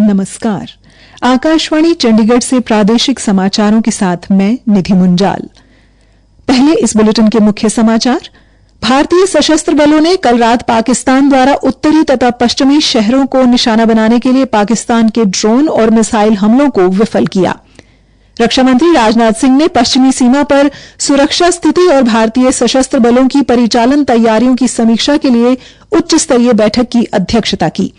नमस्कार। आकाशवाणी चंडीगढ़ से प्रादेशिक समाचारों के साथ मैं निधि मुंजाल। पहले इस बुलेटिन के मुख्य समाचार। भारतीय सशस्त्र बलों ने कल रात पाकिस्तान द्वारा उत्तरी तथा पश्चिमी शहरों को निशाना बनाने के लिए पाकिस्तान के ड्रोन और मिसाइल हमलों को विफल किया। रक्षा मंत्री राजनाथ सिंह ने पश्चिमी सीमा पर सुरक्षा स्थिति और भारतीय सशस्त्र बलों की परिचालन तैयारियों की समीक्षा के लिए उच्च स्तरीय बैठक की अध्यक्षता की।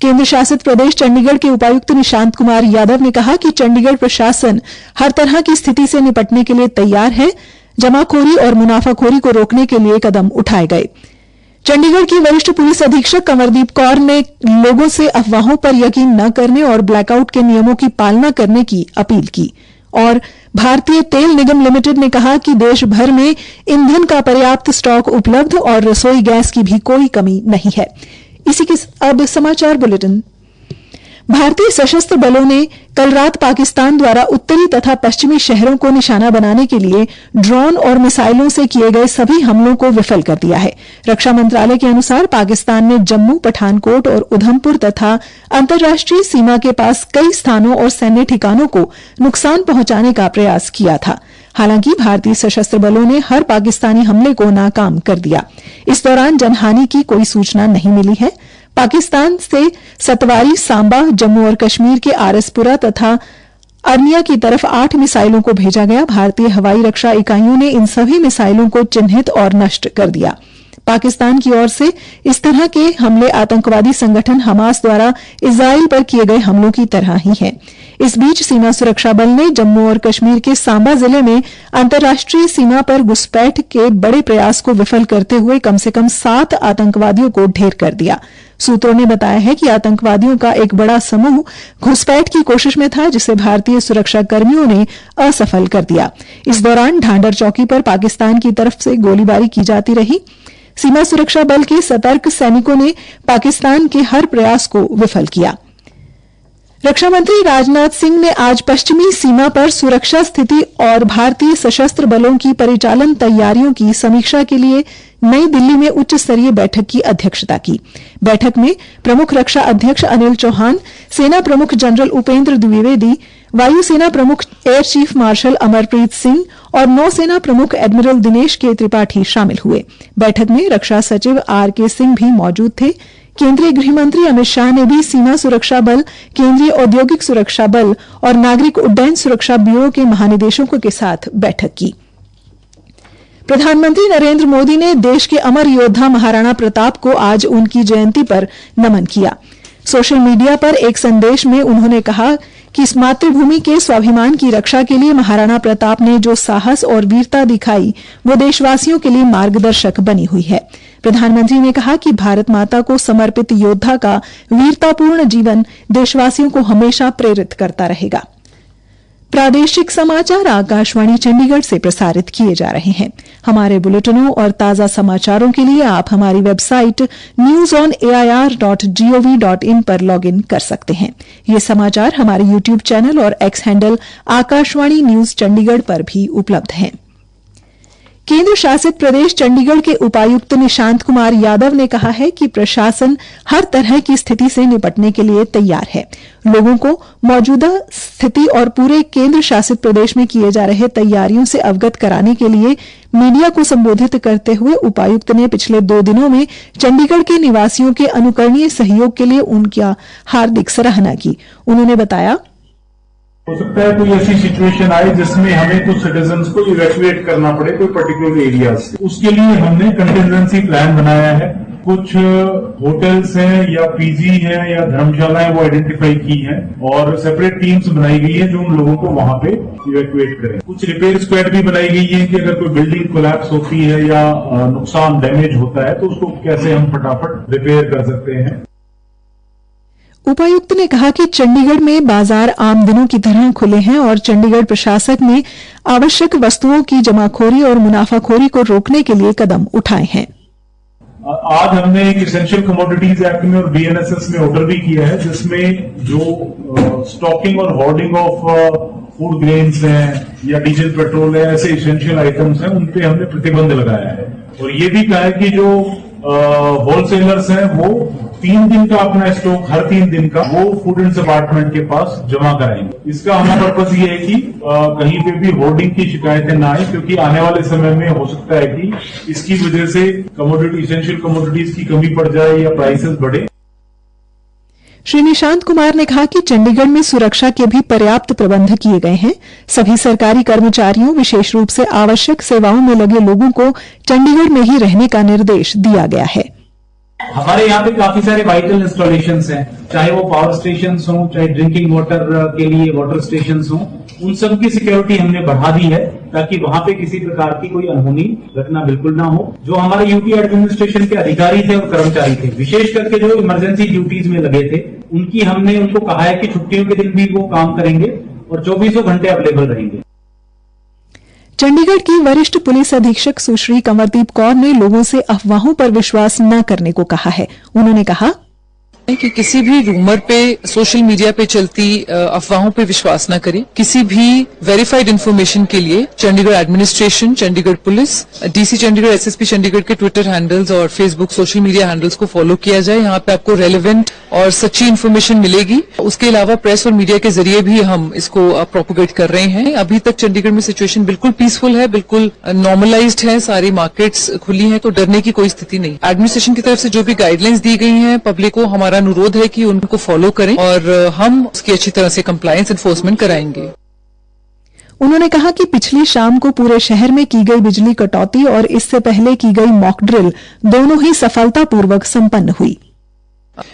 केंद्र शासित प्रदेश चंडीगढ़ के उपायुक्त निशांत कुमार यादव ने कहा कि चंडीगढ़ प्रशासन हर तरह की स्थिति से निपटने के लिए तैयार है। जमाखोरी और मुनाफाखोरी को रोकने के लिए कदम उठाए गए। चंडीगढ़ की वरिष्ठ पुलिस अधीक्षक कंवरदीप कौर ने लोगों से अफवाहों पर यकीन न करने और ब्लैकआउट के नियमों की पालना करने की अपील की। और भारतीय तेल निगम लिमिटेड ने कहा कि देश भर में ईंधन का पर्याप्त स्टॉक उपलब्ध और रसोई गैस की भी कोई कमी नहीं है। इसी के अब समाचार बुलेटिन। भारतीय सशस्त्र बलों ने कल रात पाकिस्तान द्वारा उत्तरी तथा पश्चिमी शहरों को निशाना बनाने के लिए ड्रोन और मिसाइलों से किए गए सभी हमलों को विफल कर दिया है। रक्षा मंत्रालय के अनुसार पाकिस्तान ने जम्मू, पठानकोट और उधमपुर तथा अंतर्राष्ट्रीय सीमा के पास कई स्थानों और सैन्य ठिकानों को नुकसान पहुंचाने का प्रयास किया था। हालांकि भारतीय सशस्त्र बलों ने हर पाकिस्तानी हमले को नाकाम कर दिया। इस दौरान जनहानि की कोई सूचना नहीं मिली है। पाकिस्तान से सतवारी, सांबा, जम्मू और कश्मीर के आरएसपुरा तथा अरनिया की तरफ 8 मिसाइलों को भेजा गया। भारतीय हवाई रक्षा इकाइयों ने इन सभी मिसाइलों को चिन्हित और नष्ट कर दिया। पाकिस्तान की ओर से इस तरह के हमले आतंकवादी संगठन हमास द्वारा इजराइल पर किए गए हमलों की तरह ही हैं। इस बीच सीमा सुरक्षा बल ने जम्मू और कश्मीर के सांबा जिले में अंतर्राष्ट्रीय सीमा पर घुसपैठ के बड़े प्रयास को विफल करते हुए कम से कम 7 आतंकवादियों को ढेर कर दिया। सूत्रों ने बताया है कि आतंकवादियों का एक बड़ा समूह घुसपैठ की कोशिश में था, जिसे भारतीय सुरक्षा कर्मियों ने असफल कर दिया। इस दौरान ढांडर चौकी पर पाकिस्तान की तरफ से गोलीबारी की जाती रही। सीमा सुरक्षा बल के सतर्क सैनिकों ने पाकिस्तान के हर प्रयास को विफल किया। रक्षा मंत्री राजनाथ सिंह ने आज पश्चिमी सीमा पर सुरक्षा स्थिति और भारतीय सशस्त्र बलों की परिचालन तैयारियों की समीक्षा के लिए नई दिल्ली में उच्च स्तरीय बैठक की अध्यक्षता की। बैठक में प्रमुख रक्षा अध्यक्ष अनिल चौहान, सेना प्रमुख जनरल उपेंद्र द्विवेदी, वायुसेना प्रमुख air chief marshal Amarpreet Singh और नौसेना प्रमुख एडमिरल दिनेश के त्रिपाठी शामिल हुए। बैठक में रक्षा सचिव आर.के. सिंह भी मौजूद थे। केंद्रीय गृह मंत्री अमित शाह ने भी सीमा सुरक्षा बल, केंद्रीय औद्योगिक सुरक्षा बल और नागरिक उड्डयन सुरक्षा ब्यूरो के महानिदेशकों के साथ बैठक की। प्रधानमंत्री नरेंद्र मोदी ने देश के अमर योद्धा महाराणा प्रताप को आज उनकी जयंती पर नमन किया। सोशल मीडिया पर एक संदेश में उन्होंने कहा कि इस मातृभूमि के स्वाभिमान की रक्षा के लिए महाराणा प्रताप ने जो साहस और वीरता दिखाई, वो देशवासियों के लिए मार्गदर्शक बनी हुई है। प्रधानमंत्री ने कहा कि भारत माता को समर्पित योद्धा का वीरतापूर्ण जीवन देशवासियों को हमेशा प्रेरित करता रहेगा। प्रादेशिक समाचार आकाशवाणी चंडीगढ़ से प्रसारित किए जा रहे हैं। हमारे बुलेटिनों और ताजा समाचारों के लिए आप हमारी वेबसाइट newsonair.gov.in पर लॉगिन कर सकते हैं। ये समाचार हमारे यूट्यूब चैनल और x handle Akashvani news Chandigarh पर भी उपलब्ध हैं। केंद्र शासित प्रदेश चंडीगढ़ के उपायुक्त निशांत कुमार यादव ने कहा है कि प्रशासन हर तरह की स्थिति से निपटने के लिए तैयार है। लोगों को मौजूदा स्थिति और पूरे केंद्र शासित प्रदेश में किए जा रहे तैयारियों से अवगत कराने के लिए मीडिया को संबोधित करते हुए उपायुक्त ने पिछले 2 दिनों में चंडीगढ़ के निवासियों के अनुकरणीय सहयोग के लिए उनका हार्दिक सराहना की। उन्होंने बताया, हो सकता है कोई ऐसी सिचुएशन आए जिसमें हमें कुछ सिटीजन्स को इवैक्यूएट करना पड़े कोई पर्टिकुलर एरिया से। उसके लिए हमने कंटिजेंसी प्लान बनाया है। कुछ होटल्स हैं या पीजी हैं या धर्मशालाएं वो आइडेंटिफाई की हैं और सेपरेट टीम्स बनाई गई है जो उन लोगों को वहां पे इवैक्यूएट करें। कुछ रिपेयर स्क्वाड भी बनाई गई है कि अगर कोई बिल्डिंग कोलैप्स होती है या नुकसान डैमेज होता है तो उसको कैसे हम फटाफट रिपेयर कर सकते हैं। उपायुक्त ने कहा कि चंडीगढ़ में बाजार आम दिनों की तरह खुले हैं और चंडीगढ़ प्रशासन ने आवश्यक वस्तुओं की जमाखोरी और मुनाफाखोरी को रोकने के लिए कदम उठाए हैं। आज हमने एक इसेंशियल कमोडिटीज एक्ट में और बीएनएसएस में ऑर्डर भी किया है जिसमें जो स्टॉकिंग और होर्डिंग ऑफ फूड ग्रेन्स हैं या डीजल पेट्रोल है, ऐसे इसेंशियल आइटम्स हैं, उन पे हमने प्रतिबंध लगाया है। और ये भी कहा है कि जो होलसेलर्स हैं वो 3 दिन का अपना स्टॉक हर 3 दिन का वो फूड एंड डिपार्टमेंट के पास जमा कराएंगे। इसका हमारा पर्पज ये है कि कहीं पे भी होर्डिंग की शिकायतें ना आए, क्योंकि आने वाले समय में हो सकता है कि इसकी वजह से कमोडिटी इसेंशियल कमोडिटीज की कमी पड़ जाए या प्राइसेस बढ़े। श्री निशांत कुमार ने कहा कि चंडीगढ़ में सुरक्षा के भी पर्याप्त प्रबंध किए गए हैं। सभी सरकारी कर्मचारियों, विशेष रूप से आवश्यक सेवाओं में लगे लोगों को चंडीगढ़ में ही रहने का निर्देश दिया गया है। हमारे यहाँ पे काफी सारे वाइटल इंस्टॉलेशंस हैं, चाहे वो पावर स्टेशंस हों, चाहे ड्रिंकिंग वाटर के लिए वाटर स्टेशंस हों, उन सब की सिक्योरिटी हमने बढ़ा दी है ताकि वहां पे किसी प्रकार की कोई अनहोनी घटना बिल्कुल ना हो। जो हमारे यूपी एडमिनिस्ट्रेशन के अधिकारी थे और कर्मचारी थे, विशेष करके जो इमरजेंसी ड्यूटीज में लगे थे, हमने उनको कहा है कि छुट्टियों के दिन भी वो काम करेंगे और 24 घंटे अवेलेबल रहेंगे। चंडीगढ़ की वरिष्ठ पुलिस अधीक्षक सुश्री कंवरदीप कौर ने लोगों से अफवाहों पर विश्वास न करने को कहा है। उन्होंने कहा कि किसी भी रूमर पे, सोशल मीडिया पे चलती अफवाहों पे विश्वास न करें। किसी भी वेरीफाइड इंफॉर्मेशन के लिए Chandigarh administration, Chandigarh police, DC Chandigarh, SSP Chandigarh के ट्विटर हैंडल्स और फेसबुक सोशल मीडिया हैंडल्स को फॉलो किया जाए। यहाँ पे आपको रेलेवेंट और सच्ची इन्फॉर्मेशन मिलेगी। उसके अलावा प्रेस और मीडिया के जरिए भी हम इसको प्रोपोगेट कर रहे हैं। अभी तक चंडीगढ़ में सिचुएशन बिल्कुल पीसफुल है, बिल्कुल नॉर्मलाइज्ड है, सारी मार्केट्स खुली हैं, तो डरने की कोई स्थिति नहीं। एडमिनिस्ट्रेशन की तरफ से जो भी गाइडलाइंस दी गई हैं, पब्लिक को हमारा अनुरोध है कि उनको फॉलो करें और हम उसकी अच्छी तरह से कंप्लायंस एनफोर्समेंट कराएंगे। उन्होंने कहा कि पिछली शाम को पूरे शहर में की गई बिजली कटौती और इससे पहले की गई मॉक ड्रिल दोनों ही सफलतापूर्वक संपन्न हुई।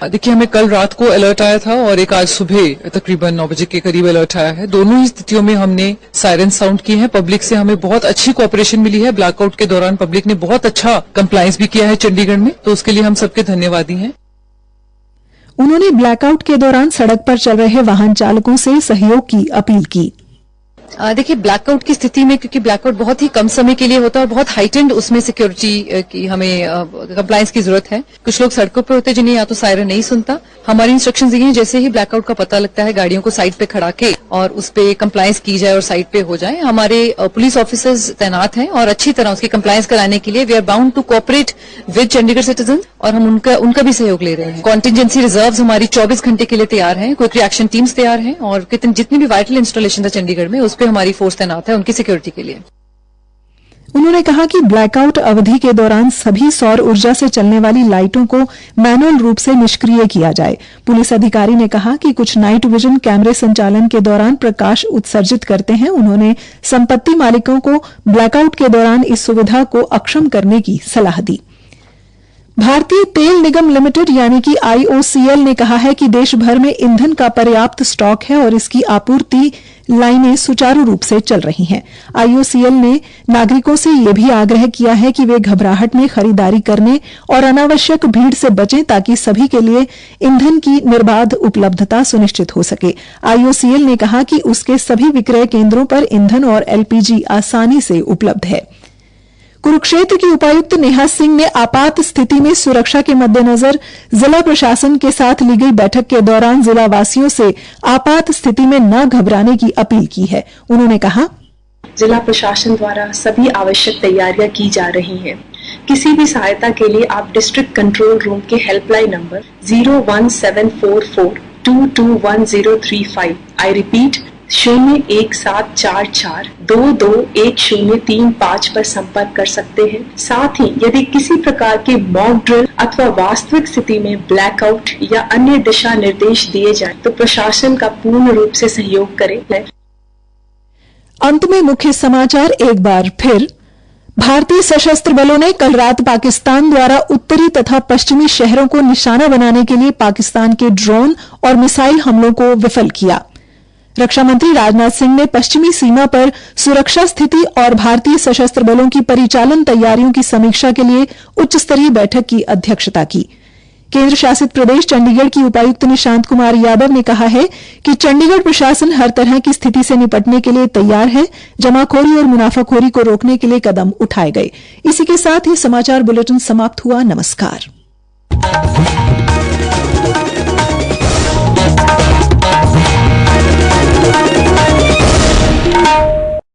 देखिए, हमें कल रात को अलर्ट आया था और एक आज सुबह तकरीबन 9 बजे के करीब अलर्ट आया है। दोनों ही स्थितियों में हमने सायरन साउंड किए हैं। पब्लिक से हमें बहुत अच्छी कोऑपरेशन मिली है। ब्लैकआउट के दौरान पब्लिक ने बहुत अच्छा कंप्लायंस भी किया है चंडीगढ़ में, तो उसके लिए हम सबके धन्यवादी हैं। उन्होंने ब्लैकआउट के दौरान सड़क पर चल रहे वाहन चालकों से सहयोग की अपील की। देखिए, ब्लैकआउट की स्थिति में, क्योंकि ब्लैकआउट बहुत ही कम समय के लिए होता है और बहुत हाइटेंड उसमें सिक्योरिटी की हमें कंप्लायंस की जरूरत है। कुछ लोग सड़कों पर होते हैं जिन्हें या तो सायरन नहीं सुनता। हमारी इंस्ट्रक्शंस ये हैं, जैसे ही ब्लैकआउट का पता लगता है गाड़ियों को साइड पे खड़ा के और उस पे कंप्लायंस की जाए और साइड पे हो जाए। हमारे पुलिस ऑफिसर्स तैनात हैं और अच्छी तरह उसकी कंप्लायंस कराने के लिए we are bound to cooperate with Chandigarh citizen और हम उनका भी सहयोग ले रहे हैं। कॉन्टिजेंसी रिजर्व्स हमारी 24 घंटे के लिए तैयार हैं, क्विक रिएक्शन टीम्स तैयार हैं और जितनी भी वाइटल इंस्टॉलेशन है चंडीगढ़ में उस पर हमारी फोर्स तैनात है उनकी सिक्योरिटी के लिए। उन्होंने कहा कि ब्लैकआउट अवधि के दौरान सभी सौर ऊर्जा से चलने वाली लाइटों को मैनुअल रूप से निष्क्रिय किया जाए। पुलिस अधिकारी ने कहा कि कुछ नाइट विजन कैमरे संचालन के दौरान प्रकाश उत्सर्जित करते हैं। उन्होंने संपत्ति मालिकों को ब्लैकआउट के दौरान इस सुविधा को अक्षम करने की सलाह दी। भारतीय तेल निगम लिमिटेड यानी कि आईओसीएल ने कहा है कि देश भर में ईंधन का पर्याप्त स्टॉक है और इसकी आपूर्ति लाइनें सुचारू रूप से चल रही हैं। आईओसीएल ने नागरिकों से यह भी आग्रह किया है कि वे घबराहट में खरीदारी करने और अनावश्यक भीड़ से बचें ताकि सभी के लिए ईंधन की निर्बाध उपलब्धता सुनिश्चित हो सके। आईओसीएल ने कहा कि उसके सभी विक्रय केंद्रों पर ईंधन और एलपीजी आसानी से उपलब्ध है। कुरुक्षेत्र की उपायुक्त नेहा सिंह ने आपात स्थिति में सुरक्षा के मद्देनजर जिला प्रशासन के साथ ली गई बैठक के दौरान जिला वासियों से आपात स्थिति में न घबराने की अपील की है। उन्होंने कहा, जिला प्रशासन द्वारा सभी आवश्यक तैयारियां की जा रही हैं। किसी भी सहायता के लिए आप डिस्ट्रिक्ट कंट्रोल रूम के हेल्पलाइन नंबर 01744221035 आई रिपीट 01744221035 पर संपर्क कर सकते हैं। साथ ही यदि किसी प्रकार के मॉक ड्रिल अथवा वास्तविक स्थिति में ब्लैकआउट या अन्य दिशा निर्देश दिए जाए तो प्रशासन का पूर्ण रूप से सहयोग करें। अंत में मुख्य समाचार एक बार फिर। भारतीय सशस्त्र बलों ने कल रात पाकिस्तान द्वारा उत्तरी तथा पश्चिमी शहरों को निशाना बनाने के लिए पाकिस्तान के ड्रोन और मिसाइल हमलों को विफल किया। रक्षा मंत्री राजनाथ सिंह ने पश्चिमी सीमा पर सुरक्षा स्थिति और भारतीय सशस्त्र बलों की परिचालन तैयारियों की समीक्षा के लिए उच्च स्तरीय बैठक की अध्यक्षता की। केंद्र शासित प्रदेश चंडीगढ़ की उपायुक्त निशांत कुमार यादव ने कहा है कि चंडीगढ़ प्रशासन हर तरह की स्थिति से निपटने के लिए तैयार है। जमाखोरी और मुनाफाखोरी को रोकने के लिए कदम उठाए गए। इसी के साथ ही समाचार बुलेटिन समाप्त हुआ। नमस्कार।